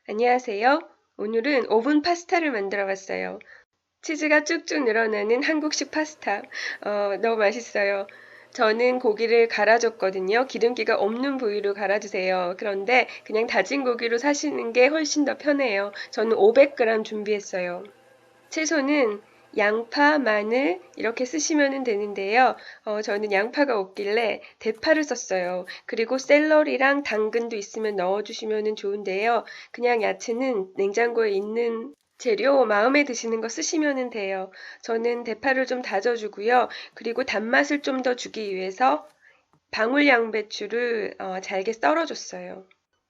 안녕하세요. 오늘은 오븐 파스타를 만들어 봤어요. 치즈가 쭉쭉 늘어나는 한국식 파스타. 너무 맛있어요. 저는 고기를 갈아줬거든요. 기름기가 없는 부위로 갈아주세요. 그런데 그냥 다진 고기로 사시는 게 훨씬 더 편해요. 저는 500g 준비했어요. 채소는 양파, 마늘 이렇게 쓰시면 되는데요. 저는 양파가 없길래 대파를 썼어요. 그리고 샐러리랑 당근도 있으면 넣어주시면 좋은데요. 그냥 야채는 냉장고에 있는 재료 마음에 드시는 거 쓰시면 돼요. 저는 대파를 좀 다져주고요. 그리고 단맛을 좀 더 주기 위해서 방울 양배추를 잘게 썰어줬어요.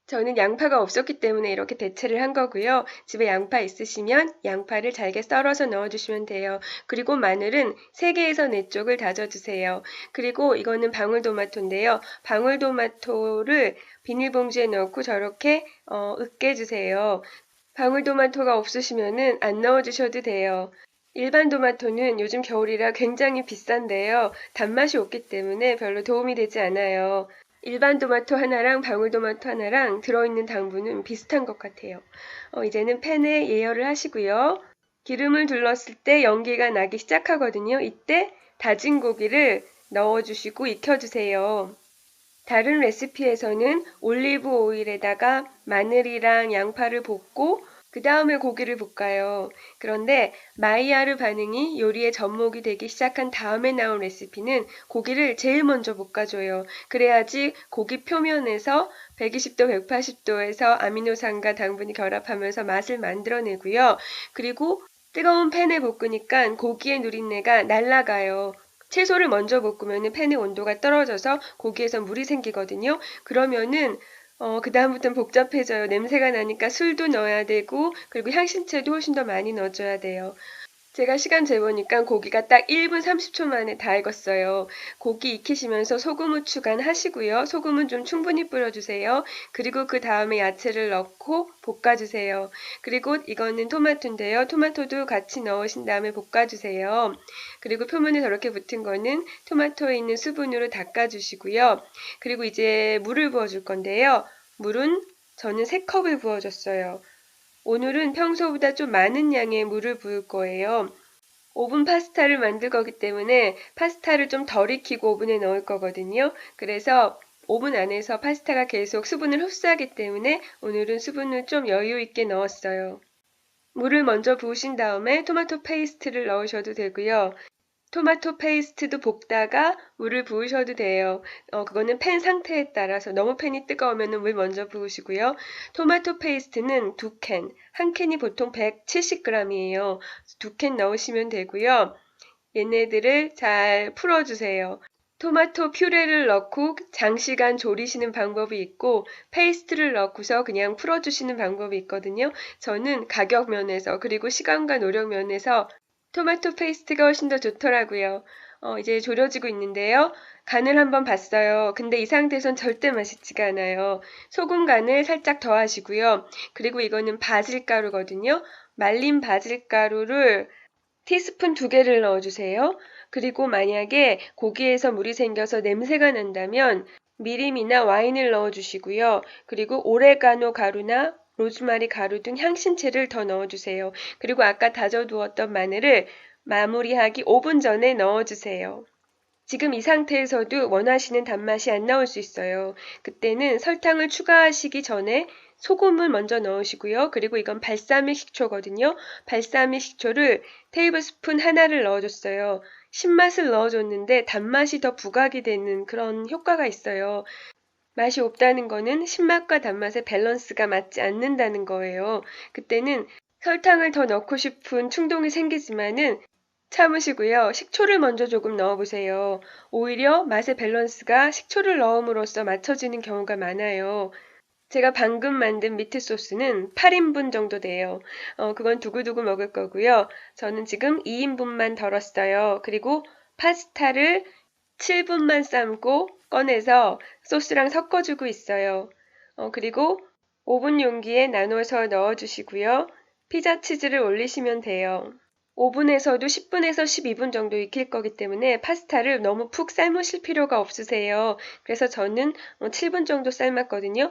저는 양파가 없었기 때문에 이렇게 대체를 한 거고요. 집에 양파 있으시면 양파를 잘게 썰어서 넣어주시면 돼요. 그리고 마늘은 3개에서 4쪽을 다져주세요. 그리고 이거는 방울토마토인데요. 방울토마토를 비닐봉지에 넣고 저렇게 으깨주세요. 방울토마토가 없으시면 안 넣어주셔도 돼요. 일반 토마토는 요즘 겨울이라 굉장히 비싼데요. 단맛이 없기 때문에 별로 도움이 되지 않아요. 일반 토마토 하나랑 방울토마토 하나랑 들어있는 당분은 비슷한 것 같아요. 이제는 팬에 예열을 하시고요. 기름을 둘렀을 때 연기가 나기 시작하거든요. 이때 다진 고기를 넣어주시고 익혀주세요. 다른 레시피에서는 올리브 오일에다가 마늘이랑 양파를 볶고 그 다음에 고기를 볶아요. 그런데 마이야르 반응이 요리의 접목이 되기 시작한 다음에 나온 레시피는 고기를 제일 먼저 볶아줘요. 그래야지 고기 표면에서 120도, 180도에서 아미노산과 당분이 결합하면서 맛을 만들어내고요. 그리고 뜨거운 팬에 볶으니까 고기의 누린내가 날아가요. 채소를 먼저 볶으면 팬의 온도가 떨어져서 고기에서 물이 생기거든요. 그러면은 그 다음부터는 복잡해져요. 냄새가 나니까 술도 넣어야 되고 그리고 향신채도 훨씬 더 많이 넣어줘야 돼요. 제가 시간 재보니까 고기가 딱 1분 30초 만에 다 익었어요. 고기 익히시면서 소금, 후추 간 하시고요. 소금은 좀 충분히 뿌려주세요. 그리고 그 다음에 야채를 넣고 볶아주세요. 그리고 이거는 토마토인데요. 토마토도 같이 넣으신 다음에 볶아주세요. 그리고 표면에 저렇게 붙은 거는 토마토에 있는 수분으로 닦아주시고요. 그리고 이제 물을 부어줄 건데요. 물은 저는 3컵을 부어줬어요. 오늘은 평소보다 좀 많은 양의 물을 부을 거예요. 오븐 파스타를 만들 거기 때문에 파스타를 좀 덜 익히고 오븐에 넣을 거거든요. 그래서 오븐 안에서 파스타가 계속 수분을 흡수하기 때문에 오늘은 수분을 좀 여유 있게 넣었어요. 물을 먼저 부으신 다음에 토마토 페이스트를 넣으셔도 되고요. 토마토 페이스트도 볶다가 물을 부으셔도 돼요. 그거는 팬 상태에 따라서 너무 팬이 뜨거우면 물 먼저 부으시고요. 토마토 페이스트는 2캔, 한 캔이 보통 170g이에요. 2캔 넣으시면 되고요. 얘네들을 잘 풀어주세요. 토마토 퓨레를 넣고 장시간 졸이시는 방법이 있고 페이스트를 넣고서 그냥 풀어주시는 방법이 있거든요. 저는 가격 면에서 그리고 시간과 노력 면에서 토마토 페이스트가 훨씬 더 좋더라고요. 이제 졸여지고 있는데요. 간을 한번 봤어요. 근데 이 상태에선 절대 맛있지가 않아요. 소금 간을 살짝 더 하시고요. 그리고 이거는 바질가루거든요. 말린 바질가루를 티스푼 2개를 넣어주세요. 그리고 만약에 고기에서 물이 생겨서 냄새가 난다면 미림이나 와인을 넣어주시고요. 그리고 오레가노 가루나 로즈마리 가루 등 향신채를 더 넣어주세요. 그리고 아까 다져두었던 마늘을 마무리하기 5분 전에 넣어주세요. 지금 이 상태에서도 원하시는 단맛이 안 나올 수 있어요. 그때는 설탕을 추가하시기 전에 소금을 먼저 넣으시고요. 그리고 이건 발사믹 식초거든요. 발사믹 식초를 테이블스푼 하나를 넣어줬어요. 신맛을 넣어줬는데 단맛이 더 부각이 되는 그런 효과가 있어요. 맛이 없다는 거는 신맛과 단맛의 밸런스가 맞지 않는다는 거예요. 그때는 설탕을 더 넣고 싶은 충동이 생기지만은 참으시고요. 식초를 먼저 조금 넣어보세요. 오히려 맛의 밸런스가 식초를 넣음으로써 맞춰지는 경우가 많아요. 제가 방금 만든 미트 소스는 8인분 정도 돼요. 그건 두고두고 먹을 거고요. 저는 지금 2인분만 덜었어요. 그리고 파스타를 7분만 삶고 꺼내서 소스랑 섞어주고 있어요. 그리고 오븐 용기에 나눠서 넣어주시고요. 피자 치즈를 올리시면 돼요. 오븐에서도 10분에서 12분 정도 익힐 거기 때문에 파스타를 너무 푹 삶으실 필요가 없으세요. 그래서 저는 7분 정도 삶았거든요.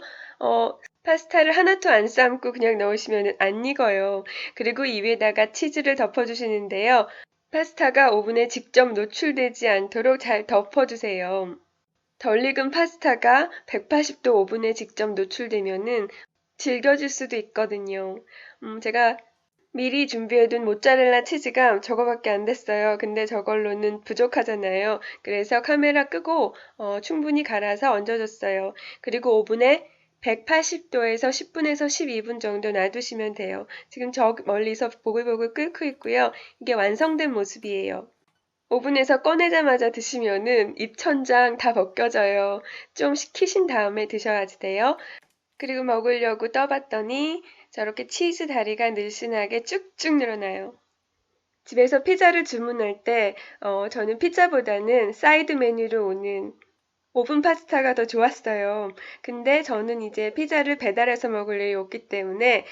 파스타를 하나도 안 삶고 그냥 넣으시면 안 익어요. 그리고 이 위에다가 치즈를 덮어주시는데요. 파스타가 오븐에 직접 노출되지 않도록 잘 덮어주세요. 덜 익은 파스타가 180도 오븐에 직접 노출되면은 질겨질 수도 있거든요. 제가 미리 준비해둔 모짜렐라 치즈가 저거밖에 안 됐어요. 근데 저걸로는 부족하잖아요. 그래서 카메라 끄고 충분히 갈아서 얹어줬어요. 그리고 오븐에 180도에서 10분에서 12분 정도 놔두시면 돼요. 지금 저 멀리서 보글보글 끓고 있고요. 이게 완성된 모습이에요. 오븐에서 꺼내자마자 드시면은 입천장 다 벗겨져요. 좀 식히신 다음에 드셔야지 돼요. 그리고 먹으려고 떠봤더니 저렇게 치즈 다리가 늘씬하게 쭉쭉 늘어나요. 집에서 피자를 주문할 때 저는 피자보다는 사이드 메뉴로 오는 오븐 파스타가 더 좋았어요. 근데 저는 이제 피자를 배달해서 먹을 일이 없기 때문에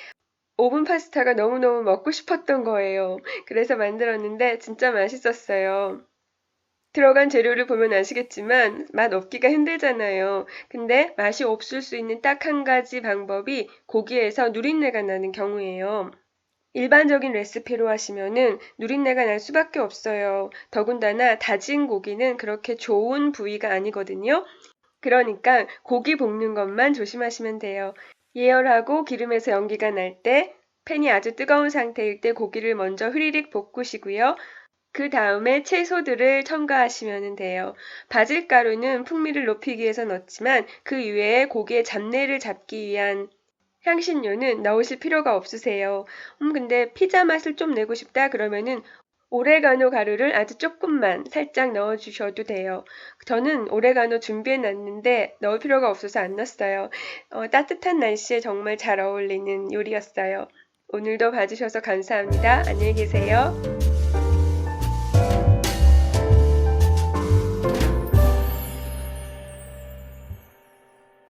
오븐 파스타가 너무너무 먹고 싶었던 거예요. 그래서 만들었는데 진짜 맛있었어요. 들어간 재료를 보면 아시겠지만 맛 없기가 힘들잖아요. 근데 맛이 없을 수 있는 딱 한 가지 방법이 고기에서 누린내가 나는 경우예요. 일반적인 레시피로 하시면은 누린내가 날 수밖에 없어요. 더군다나 다진 고기는 그렇게 좋은 부위가 아니거든요. 그러니까 고기 볶는 것만 조심하시면 돼요. 예열하고 기름에서 연기가 날 때 팬이 아주 뜨거운 상태일 때 고기를 먼저 흐리릭 볶으시고요. 그 다음에 채소들을 첨가하시면 돼요. 바질가루는 풍미를 높이기 위해서 넣지만 그 이외에 고기의 잡내를 잡기 위한 향신료는 넣으실 필요가 없으세요. 근데 피자 맛을 좀 내고 싶다 그러면은 오레가노 가루를 아주 조금만 살짝 넣어주셔도 돼요. 저는 오레가노 준비해 놨는데 넣을 필요가 없어서 안 넣었어요. 따뜻한 날씨에 정말 잘 어울리는 요리였어요. 오늘도 봐주셔서 감사합니다. 안녕히 계세요.